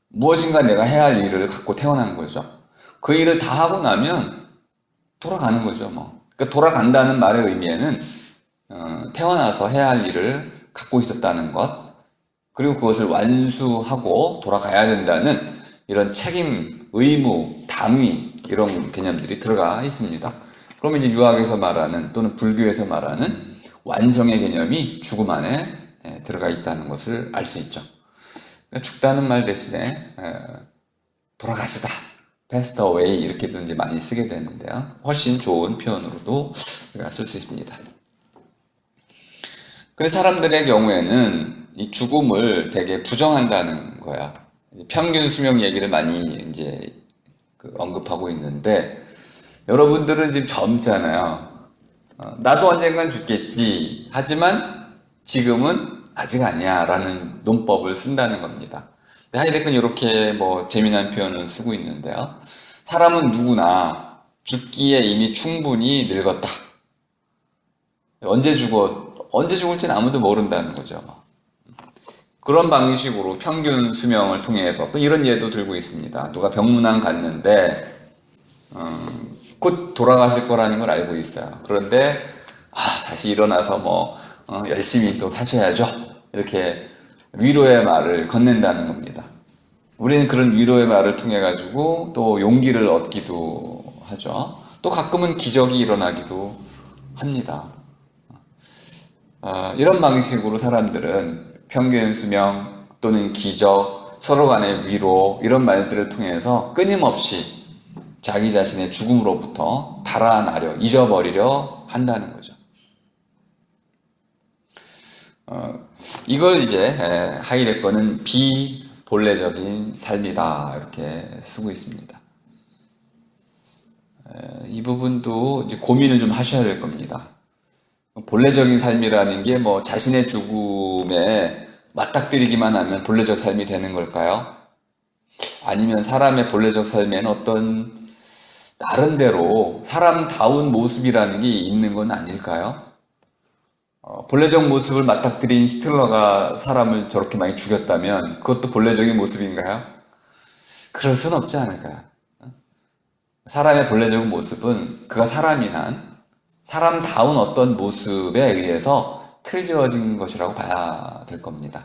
무엇인가 내가 해야 할 일을 갖고 태어난 거죠. 그 일을 다 하고 나면 돌아가는 거죠, 뭐. 그러니까 돌아간다는 말의 의미에는 태어나서 해야 할 일을 갖고 있었다는 것, 그리고 그것을 완수하고 돌아가야 된다는 이런 책임, 의무, 당위 이런 개념들이 들어가 있습니다. 그러면 이제 유학에서 말하는 또는 불교에서 말하는 완성의 개념이 죽음 안에 들어가 있다는 것을 알 수 있죠. 그러니까 죽다는 말 대신에 돌아가시다, passed away 이렇게도 이제 많이 쓰게 되는데요. 훨씬 좋은 표현으로도 우리가 쓸 수 있습니다. 근데 사람들의 경우에는 이 죽음을 되게 부정한다는 거야. 평균 수명 얘기를 많이 이제 언급하고 있는데, 여러분들은 지금 젊잖아요. 나도 언젠간 죽겠지. 하지만 지금은 아직 아니야. 라는 논법을 쓴다는 겁니다. 하이데크는 이렇게 뭐 재미난 표현을 쓰고 있는데요. 사람은 누구나 죽기에 이미 충분히 늙었다. 언제 죽을지는 아무도 모른다는 거죠. 그런 방식으로 평균 수명을 통해서 또 이런 예도 들고 있습니다. 누가 병문안 갔는데 곧 돌아가실 거라는 걸 알고 있어요. 그런데 다시 일어나서 뭐 열심히 또 사셔야죠. 이렇게 위로의 말을 건넨다는 겁니다. 우리는 그런 위로의 말을 통해 가지고 또 용기를 얻기도 하죠. 또 가끔은 기적이 일어나기도 합니다. 이런 방식으로 사람들은 평균 수명 또는 기적, 서로 간의 위로 이런 말들을 통해서 끊임없이 자기 자신의 죽음으로부터 달아나려, 잊어버리려 한다는 거죠. 이걸 이제 하이데거는 비본래적인 삶이다 이렇게 쓰고 있습니다. 이 부분도 이제 고민을 좀 하셔야 될 겁니다. 본래적인 삶이라는 게 뭐 자신의 죽음에 맞닥뜨리기만 하면 본래적 삶이 되는 걸까요? 아니면 사람의 본래적 삶에는 어떤 나름대로 사람다운 모습이라는 게 있는 건 아닐까요? 본래적 모습을 맞닥뜨린 히틀러가 사람을 저렇게 많이 죽였다면 그것도 본래적인 모습인가요? 그럴 순 없지 않을까요? 사람의 본래적 모습은 그가 사람이 난 사람다운 어떤 모습에 의해서 틀어진 것이라고 봐야 될 겁니다.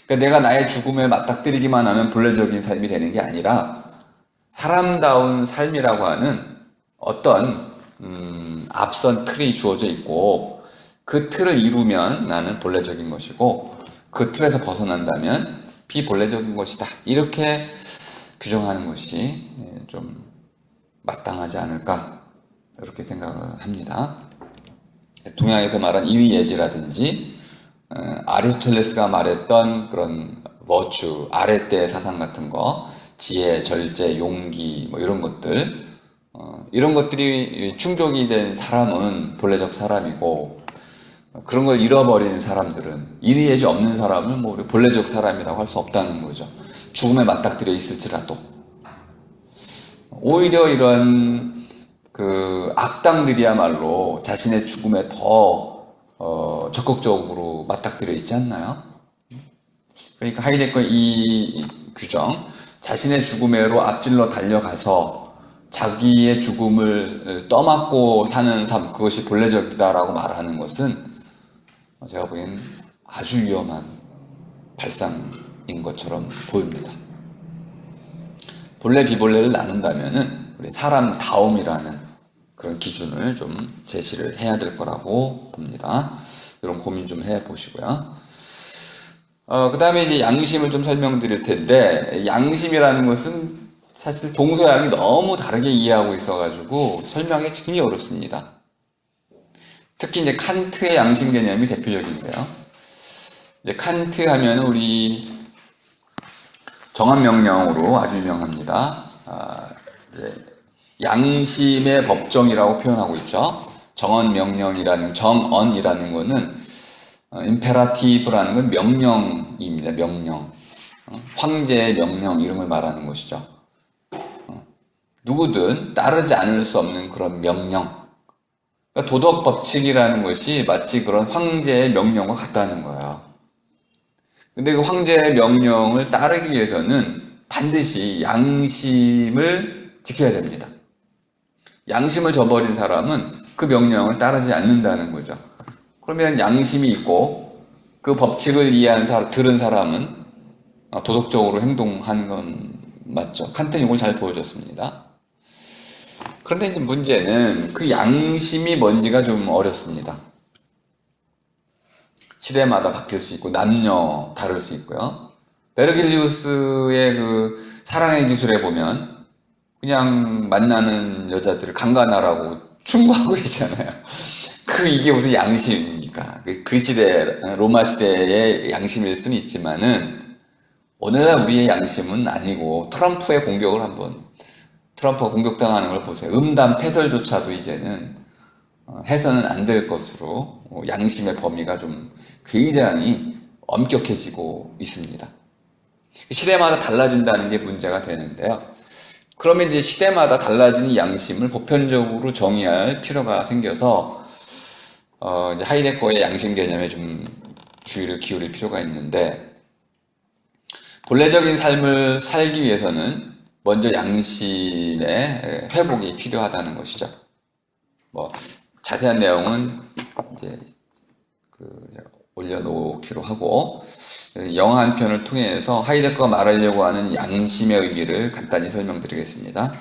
그러니까 내가 나의 죽음에 맞닥뜨리기만 하면 본래적인 삶이 되는 게 아니라 사람다운 삶이라고 하는 어떤 앞선 틀이 주어져 있고 그 틀을 이루면 나는 본래적인 것이고 그 틀에서 벗어난다면 비본래적인 것이다. 이렇게 규정하는 것이 좀 마땅하지 않을까 이렇게 생각을 합니다. 동양에서 말한 인의예지라든지 아리스토텔레스가 말했던 그런 버추, 아랫대 사상 같은 거, 지혜, 절제, 용기 뭐 이런 것들, 이런 것들이 충족이 된 사람은 본래적 사람이고 그런 걸 잃어버린 사람들은 인의예지 없는 사람을 뭐 본래적 사람이라고 할 수 없다는 거죠. 죽음에 맞닥뜨려 있을지라도 오히려 이런 그 악당들이야말로 자신의 죽음에 더 적극적으로 맞닥뜨려 있지 않나요? 그러니까 하이데거 이 규정, 자신의 죽음에로 앞질러 달려가서 자기의 죽음을 떠맡고 사는 삶, 그것이 본래적이다라고 말하는 것은 제가 보기엔 아주 위험한 발상인 것처럼 보입니다. 본래 비본래를 나눈다면은 우리 사람다움이라는 그런 기준을 좀 제시를 해야 될 거라고 봅니다. 이런 고민 좀 해보시고요. 그 다음에 이제 양심을 좀 설명드릴 텐데, 양심이라는 것은 사실 동서양이 너무 다르게 이해하고 있어가지고 설명이 굉장히 어렵습니다. 특히 이제 칸트의 양심 개념이 대표적인데요. 이제 칸트 하면 우리 정한명령으로 아주 유명합니다. 양심의 법정이라고 표현하고 있죠. 정언이라는 거는 임페라티브라는 건 명령입니다. 명령. 황제의 명령 이런 걸 말하는 것이죠. 누구든 따르지 않을 수 없는 그런 명령. 그러니까 도덕 법칙이라는 것이 마치 그런 황제의 명령과 같다는 거예요. 근데 그 황제의 명령을 따르기 위해서는 반드시 양심을 지켜야 됩니다. 양심을 저버린 사람은 그 명령을 따르지 않는다는 거죠. 그러면 양심이 있고 그 법칙을 들은 사람은 도덕적으로 행동한 건 맞죠. 칸트는 이걸 잘 보여줬습니다. 그런데 이제 문제는 그 양심이 뭔지가 좀 어렵습니다. 시대마다 바뀔 수 있고 남녀 다를 수 있고요. 베르길리우스의 그 사랑의 기술에 보면 그냥 만나는 여자들을 강간하라고 충고하고 있잖아요. 이게 무슨 양심입니까? 그 시대, 로마 시대의 양심일 수는 있지만은 오늘날 우리의 양심은 아니고 트럼프의 공격을 트럼프가 공격당하는 걸 보세요. 음담 패설조차도 이제는 해서는 안 될 것으로 양심의 범위가 좀 굉장히 엄격해지고 있습니다. 시대마다 달라진다는 게 문제가 되는데요. 그러면 이제 시대마다 달라지는 양심을 보편적으로 정의할 필요가 생겨서 이제 하이데거의 양심 개념에 좀 주의를 기울일 필요가 있는데, 본래적인 삶을 살기 위해서는 먼저 양심의 회복이 필요하다는 것이죠. 자세한 내용은 이제 올려놓기로 하고, 영화 한 편을 통해서 하이데거가 말하려고 하는 양심의 의미를 간단히 설명드리겠습니다.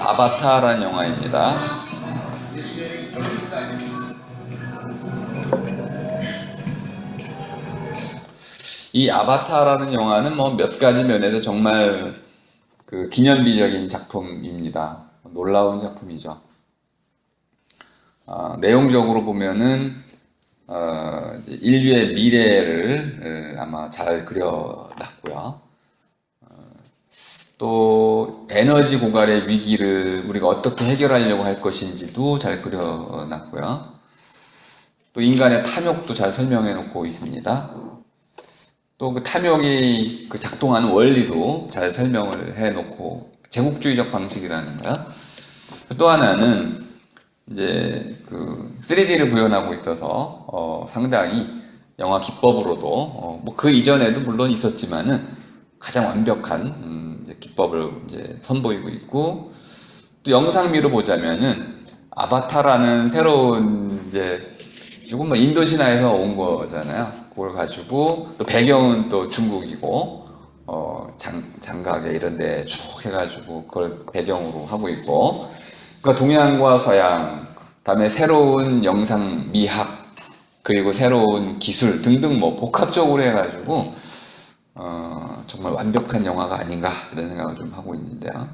아바타라는 영화입니다. 이 아바타라는 영화는 몇 가지 면에서 정말 기념비적인 작품입니다. 놀라운 작품이죠. 내용적으로 보면은 인류의 미래를 아마 잘 그려놨고요. 또 에너지 고갈의 위기를 우리가 어떻게 해결하려고 할 것인지도 잘 그려놨고요. 또 인간의 탐욕도 잘 설명해 놓고 있습니다. 또 그 탐욕이 작동하는 원리도 잘 설명을 해 놓고, 제국주의적 방식이라는 거야. 또 하나는 이제 3D를 구현하고 있어서 상당히 영화 기법으로도 그 이전에도 물론 있었지만은 가장 완벽한 기법을 이제 선보이고 있고, 또 영상미로 보자면은 아바타라는 새로운 이건 인도 신화에서 온 거잖아요. 그걸 가지고 또 배경은 또 중국이고 장각에 이런 데 쭉 해가지고 그걸 배경으로 하고 있고, 그러니까 동양과 서양, 다음에 새로운 영상 미학, 그리고 새로운 기술 등등 복합적으로 해가지고 정말 완벽한 영화가 아닌가 이런 생각을 좀 하고 있는데요.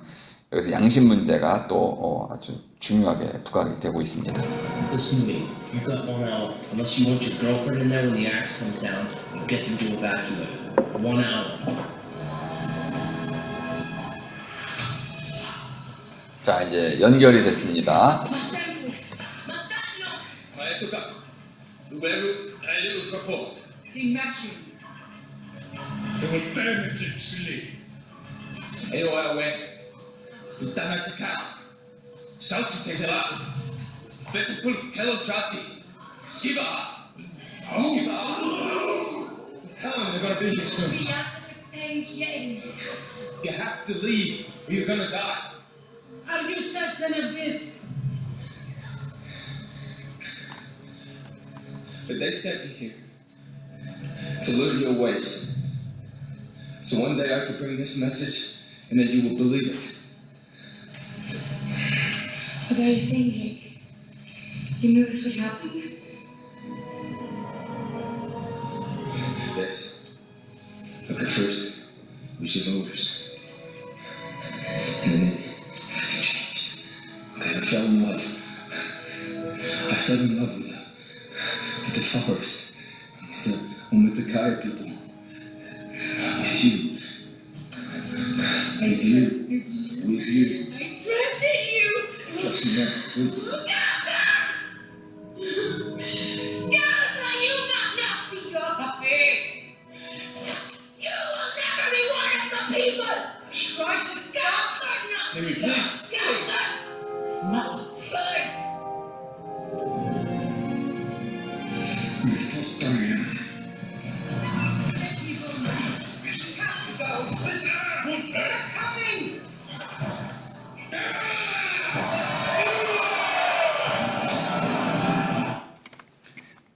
여기서 양심 문제가 또 아주 중요하게 부각이 되고 있습니다. Listen to me. You've got 1 hour. Unless you want your girlfriend in there when the axe comes down, you'll get them to evacuate. 1 hour. 자, 이제 연결이 됐습니다. Maetoka, 누구에게 알려줄 rapport. AOIO에 부탁할까? sauti tesela. Vetikul kelojati. Skiba. Skiba. Come on, they're gonna be here soon. You have to leave or you're gonna die. Are you certain of this? But they sent me here to learn your ways. So one day I could bring this message and then you will believe it. What are you saying, Jake? You knew this would happen? Yes. Look, at first, we should orders. And then everything changed. Okay, I fell in love. I fell in love with the forest, with the Kaya people. With you. With you. With you. I trusted you! Trust me now, please. Look out now! Scouser, you got nothing, you're the pig! You will never be one of the people! Now. Coming!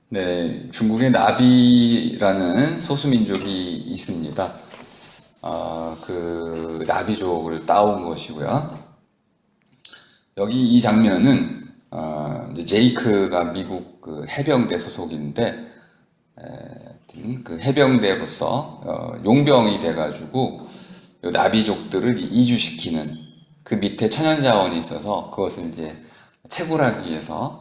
네, 중국에 나비라는 소수민족이 있습니다. 그 나비족을 따온 것이고요. 여기 이 장면은 이제 제이크가 미국 그 해병대 소속인데 그 해병대로서 용병이 돼가지고 나비족들을 이주시키는 그 밑에 천연자원이 있어서 그것을 이제 채굴하기 위해서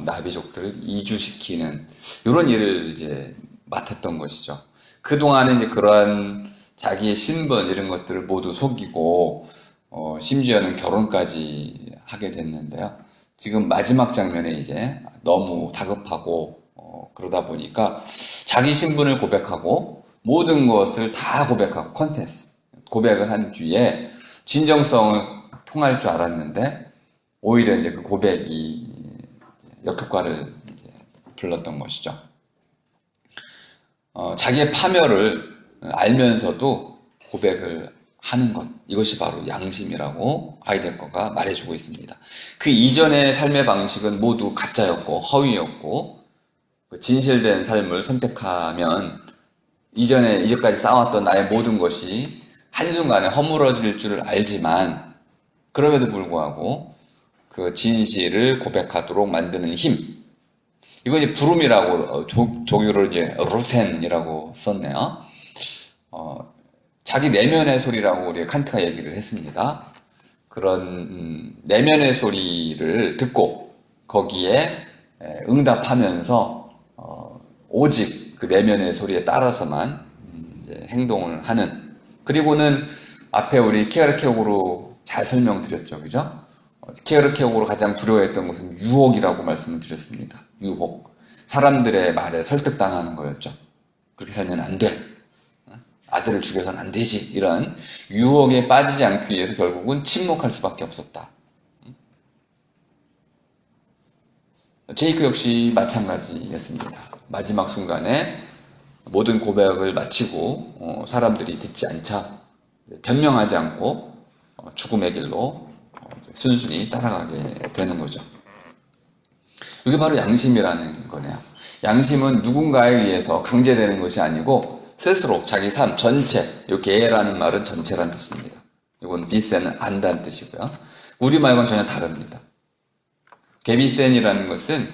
나비족들을 이주시키는 이런 일을 이제 맡았던 것이죠. 그 동안에 이제 그러한 자기의 신분 이런 것들을 모두 속이고 심지어는 결혼까지 하게 됐는데요. 지금 마지막 장면에 이제 너무 다급하고 그러다 보니까 자기 신분을 고백하고 모든 것을 다 고백하고 고백을 한 뒤에 진정성을 통할 줄 알았는데 오히려 이제 그 고백이 역효과를 이제 불렀던 것이죠. 자기의 파멸을 알면서도 고백을 하는 것, 이것이 바로 양심이라고 하이데거가 말해주고 있습니다. 그 이전의 삶의 방식은 모두 가짜였고 허위였고 진실된 삶을 선택하면 이제까지 쌓아왔던 나의 모든 것이 한순간에 허물어질 줄 알지만 그럼에도 불구하고 그 진실을 고백하도록 만드는 힘, 이건 이제 부름이라고 독일어로 이제 루텐이라고 썼네요. 자기 내면의 소리라고 우리 칸트가 얘기를 했습니다. 그런 내면의 소리를 듣고 거기에 응답하면서 오직 그 내면의 소리에 따라서만 이제 행동을 하는. 그리고는 앞에 우리 키아르케고로 잘 설명드렸죠, 그죠? 키아르케고로 가장 두려워했던 것은 유혹이라고 말씀을 드렸습니다. 유혹. 사람들의 말에 설득당하는 거였죠. 그렇게 살면 안 돼. 아들을 죽여서는 안 되지. 이런 유혹에 빠지지 않기 위해서 결국은 침묵할 수밖에 없었다. 제이크 역시 마찬가지였습니다. 마지막 순간에 모든 고백을 마치고 사람들이 듣지 않자 변명하지 않고 죽음의 길로 순순히 따라가게 되는 거죠. 이게 바로 양심이라는 거네요. 양심은 누군가에 의해서 강제되는 것이 아니고 스스로 자기 삶 전체, 이 개라는 말은 전체란 뜻입니다. 이건 비센은 안다는 뜻이고요. 우리말과는 전혀 다릅니다. 개비센이라는 것은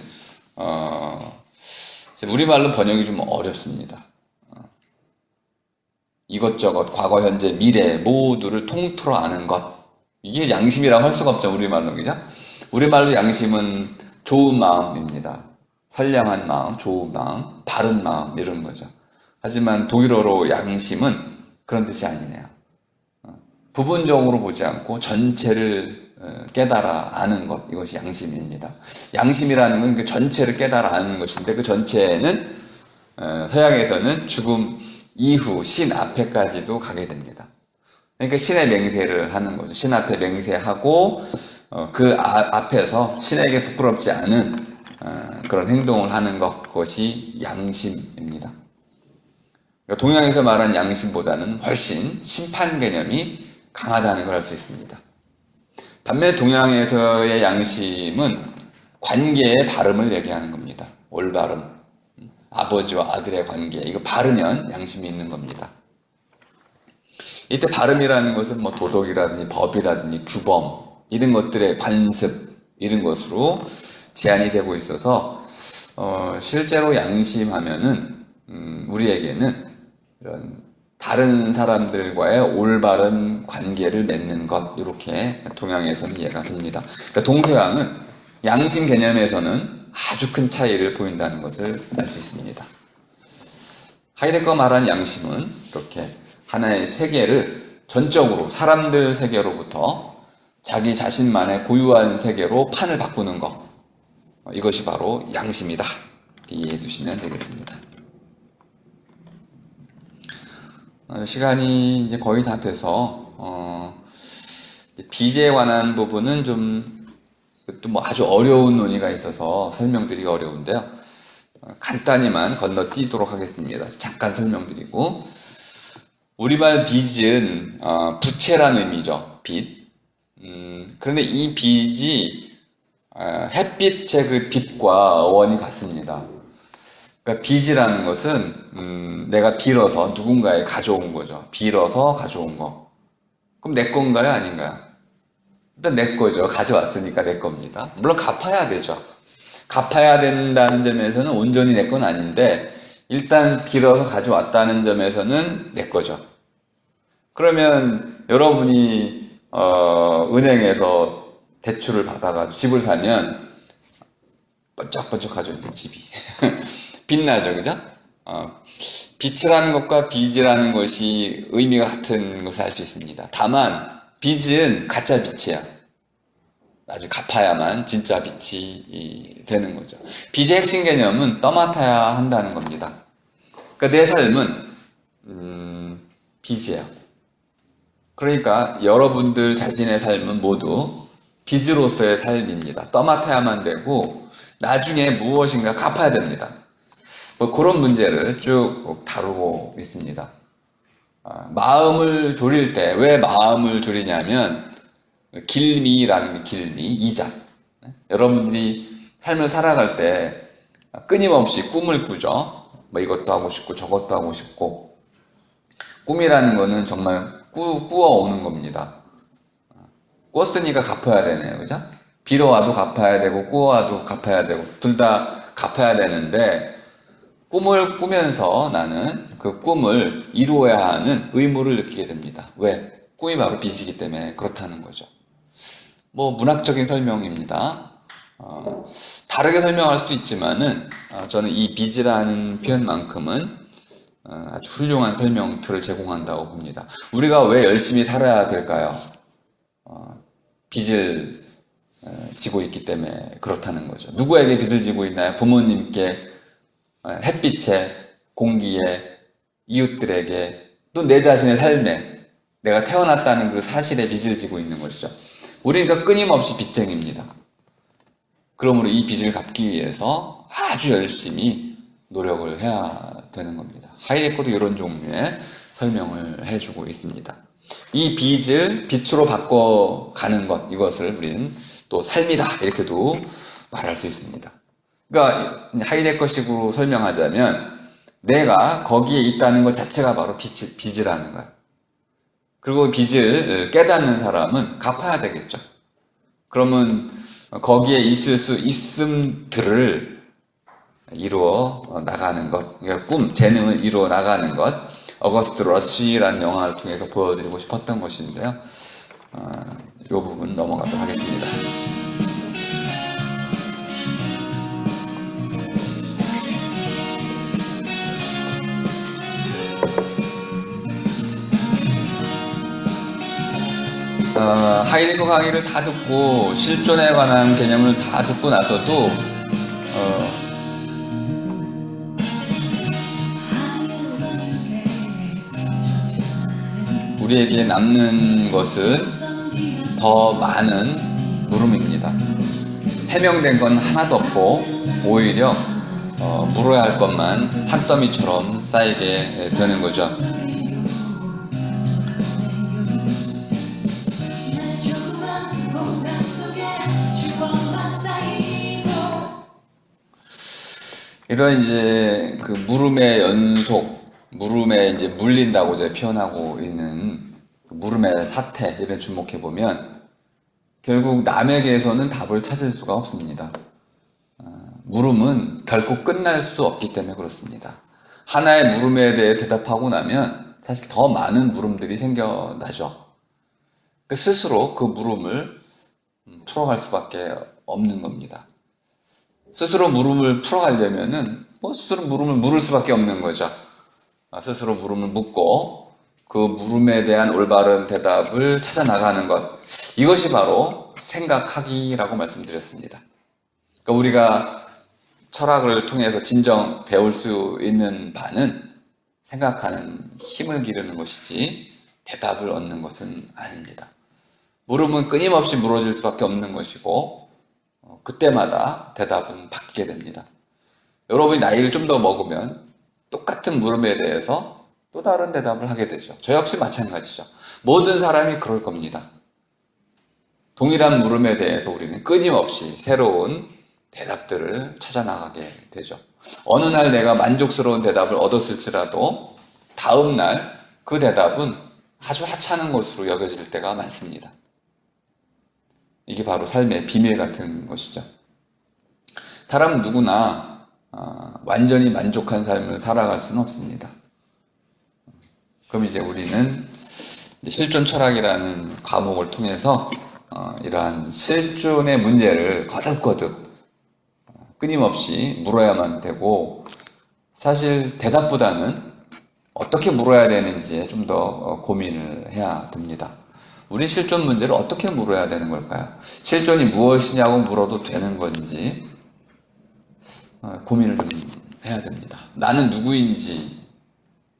우리말로 번역이 좀 어렵습니다. 이것저것 과거, 현재, 미래 모두를 통틀어 아는 것. 이게 양심이라고 할 수가 없죠, 우리말로. 그죠? 우리말로 양심은 좋은 마음입니다. 선량한 마음, 좋은 마음, 바른 마음 이런 거죠. 하지만 독일어로 양심은 그런 뜻이 아니네요. 부분적으로 보지 않고 전체를 깨달아 아는 것, 이것이 양심입니다. 양심이라는 건 그 전체를 깨달아 아는 것인데 그 전체는 서양에서는 죽음 이후 신 앞에까지도 가게 됩니다. 그러니까 신의 맹세를 하는 거죠. 신 앞에 맹세하고 그 앞에서 신에게 부끄럽지 않은 그런 행동을 하는 것, 그것이 양심입니다. 그러니까 동양에서 말한 양심보다는 훨씬 심판 개념이 강하다는 걸 알 수 있습니다. 반면에 동양에서의 양심은 관계의 바름을 얘기하는 겁니다. 올바름. 아버지와 아들의 관계. 이거 바르면 양심이 있는 겁니다. 이때 바름이라는 것은 뭐 도덕이라든지 법이라든지 규범, 이런 것들의 관습, 이런 것으로 제한이 되고 있어서, 실제로 양심하면은, 우리에게는 이런 다른 사람들과의 올바른 관계를 맺는 것, 이렇게 동양에서는 이해가 됩니다. 그러니까 동서양은 양심 개념에서는 아주 큰 차이를 보인다는 것을 알 수 있습니다. 하이데거가 말한 양심은 이렇게 하나의 세계를 전적으로 사람들 세계로부터 자기 자신만의 고유한 세계로 판을 바꾸는 것, 이것이 바로 양심이다. 이해해 두시면 되겠습니다. 시간이 이제 거의 다 돼서 빚에 관한 부분은 좀 그것도 뭐 아주 어려운 논의가 있어서 설명드리기 어려운데요. 간단히만 건너뛰도록 하겠습니다. 잠깐 설명드리고, 우리말 빚은 부채란 의미죠. 빚. 그런데 이 빚이 햇빛의 그 빛과 어원이 같습니다. 그러니까 빚이라는 것은 내가 빌어서 누군가에 가져온 거죠. 빌어서 가져온 거. 그럼 내 건가요? 아닌가요? 일단 내 거죠. 가져왔으니까 내 겁니다. 물론 갚아야 되죠. 갚아야 된다는 점에서는 온전히 내 건 아닌데 일단 빌어서 가져왔다는 점에서는 내 거죠. 그러면 여러분이 은행에서 대출을 받아가지고 집을 사면 번쩍번쩍하죠, 이제 집이. 빛나죠, 그죠? 빚이라는 것과 빚이라는 것이 의미가 같은 것을 알 수 있습니다. 다만 빚은 가짜 빚이야. 나중에 갚아야만 진짜 빚이 되는 거죠. 빚의 핵심 개념은 떠맡아야 한다는 겁니다. 그러니까 내 삶은 빚이에요. 그러니까 여러분들 자신의 삶은 모두 빚으로서의 삶입니다. 떠맡아야만 되고 나중에 무엇인가 갚아야 됩니다. 뭐 그런 문제를 쭉 다루고 있습니다. 마음을 졸일 때 왜 마음을 졸이냐면 길미라는 게 길미, 이자. 여러분들이 삶을 살아갈 때 끊임없이 꿈을 꾸죠. 뭐 이것도 하고 싶고 저것도 하고 싶고. 꿈이라는 거는 정말 꾸어오는 겁니다. 꿨으니까 갚아야 되네요. 그죠? 빌어와도 갚아야 되고 꾸어와도 갚아야 되고 둘 다 갚아야 되는데 꿈을 꾸면서 나는 그 꿈을 이루어야 하는 의무를 느끼게 됩니다. 왜? 꿈이 바로 빚이기 때문에 그렇다는 거죠. 뭐 문학적인 설명입니다. 다르게 설명할 수도 있지만은 저는 이 빚이라는 표현만큼은 아주 훌륭한 설명틀을 제공한다고 봅니다. 우리가 왜 열심히 살아야 될까요? 빚을 지고 있기 때문에 그렇다는 거죠. 누구에게 빚을 지고 있나요? 부모님께, 햇빛에, 공기에, 이웃들에게, 또 내 자신의 삶에 내가 태어났다는 그 사실에 빚을 지고 있는 것이죠. 우리가 끊임없이 빚쟁입니다. 그러므로 이 빚을 갚기 위해서 아주 열심히 노력을 해야 되는 겁니다. 하이데거도 이런 종류의 설명을 해주고 있습니다. 이 빚을 빛으로 바꿔가는 것, 이것을 우리는 또 삶이다 이렇게도 말할 수 있습니다. 그러니까 하이데거식으로 설명하자면 내가 거기에 있다는 것 자체가 바로 빚이라는 거예요. 그리고 빚을 깨닫는 사람은 갚아야 되겠죠. 그러면 거기에 있을 수 있음들을 이루어 나가는 것, 그러니까 꿈, 재능을 이루어 나가는 것, 어거스트 러시라는 영화를 통해서 보여드리고 싶었던 것인데요. 이 부분 넘어가도록 하겠습니다. 하이데거 강의를 다 듣고 실존에 관한 개념을 다 듣고 나서도 우리에게 남는 것은 더 많은 물음입니다. 해명된 건 하나도 없고 오히려 물어야 할 것만 산더미처럼 쌓이게 되는 거죠. 이런 이제 그 물음의 연속, 물음에 이제 물린다고 이제 표현하고 있는 물음의 사태, 이런 주목해 보면 결국 남에게서는 답을 찾을 수가 없습니다. 물음은 결코 끝날 수 없기 때문에 그렇습니다. 하나의 물음에 대해 대답하고 나면 사실 더 많은 물음들이 생겨나죠. 스스로 그 물음을 풀어갈 수밖에 없는 겁니다. 스스로 물음을 풀어가려면은 스스로 물음을 물을 수밖에 없는 거죠. 스스로 물음을 묻고 그 물음에 대한 올바른 대답을 찾아 나가는 것, 이것이 바로 생각하기라고 말씀드렸습니다. 그러니까 우리가 철학을 통해서 진정 배울 수 있는 바는 생각하는 힘을 기르는 것이지 대답을 얻는 것은 아닙니다. 물음은 끊임없이 물어질 수밖에 없는 것이고 그때마다 대답은 바뀌게 됩니다. 여러분이 나이를 좀 더 먹으면 똑같은 물음에 대해서 또 다른 대답을 하게 되죠. 저 역시 마찬가지죠. 모든 사람이 그럴 겁니다. 동일한 물음에 대해서 우리는 끊임없이 새로운 대답들을 찾아 나가게 되죠. 어느 날 내가 만족스러운 대답을 얻었을지라도 다음 날 그 대답은 아주 하찮은 것으로 여겨질 때가 많습니다. 이게 바로 삶의 비밀 같은 것이죠. 사람은 누구나 완전히 만족한 삶을 살아갈 수는 없습니다. 그럼 이제 우리는 실존 철학이라는 과목을 통해서 이러한 실존의 문제를 거듭거듭 끊임없이 물어야만 되고, 사실 대답보다는 어떻게 물어야 되는지에 좀 더 고민을 해야 됩니다. 우리 실존 문제를 어떻게 물어야 되는 걸까요? 실존이 무엇이냐고 물어도 되는 건지 고민을 좀 해야 됩니다. 나는 누구인지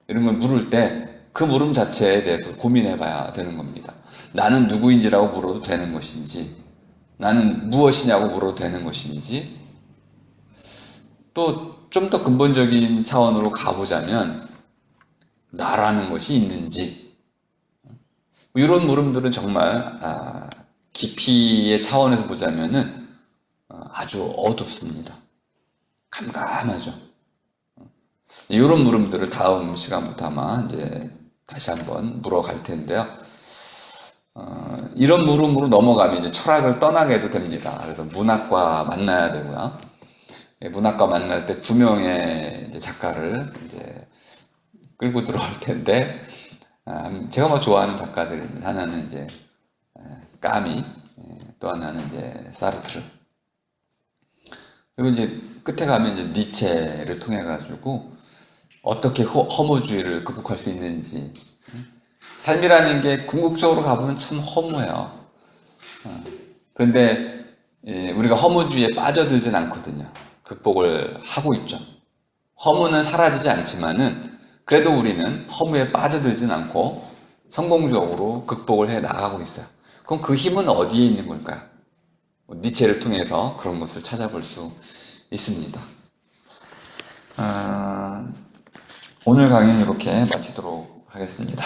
이런 걸 물을 때 그 물음 자체에 대해서 고민해 봐야 되는 겁니다. 나는 누구인지라고 물어도 되는 것인지, 나는 무엇이냐고 물어도 되는 것인지, 또 좀 더 근본적인 차원으로 가보자면 나라는 것이 있는지, 이런 물음들은 정말 깊이의 차원에서 보자면은 아주 어둡습니다. 깜깜하죠. 이런 물음들을 다음 시간부터 아마 이제 다시 한번 물어갈 텐데요. 이런 물음으로 넘어가면 이제 철학을 떠나게도 됩니다. 그래서 문학과 만나야 되고요. 문학과 만날 때 2명의 이제 작가를 이제 끌고 들어올 텐데, 제가 뭐 좋아하는 작가들입니다. 하나는 이제 까미, 또 하나는 이제 사르트르. 그리고 이제 끝에 가면 이제 니체를 통해 가지고 어떻게 허무주의를 극복할 수 있는지. 삶이라는 게 궁극적으로 가보면 참 허무해요. 그런데 우리가 허무주의에 빠져들진 않거든요. 극복을 하고 있죠. 허무는 사라지지 않지만은 그래도 우리는 허무에 빠져들진 않고 성공적으로 극복을 해 나가고 있어요. 그럼 그 힘은 어디에 있는 걸까요? 니체를 통해서 그런 것을 찾아볼 수 있습니다. 오늘 강의는 이렇게 마치도록 하겠습니다.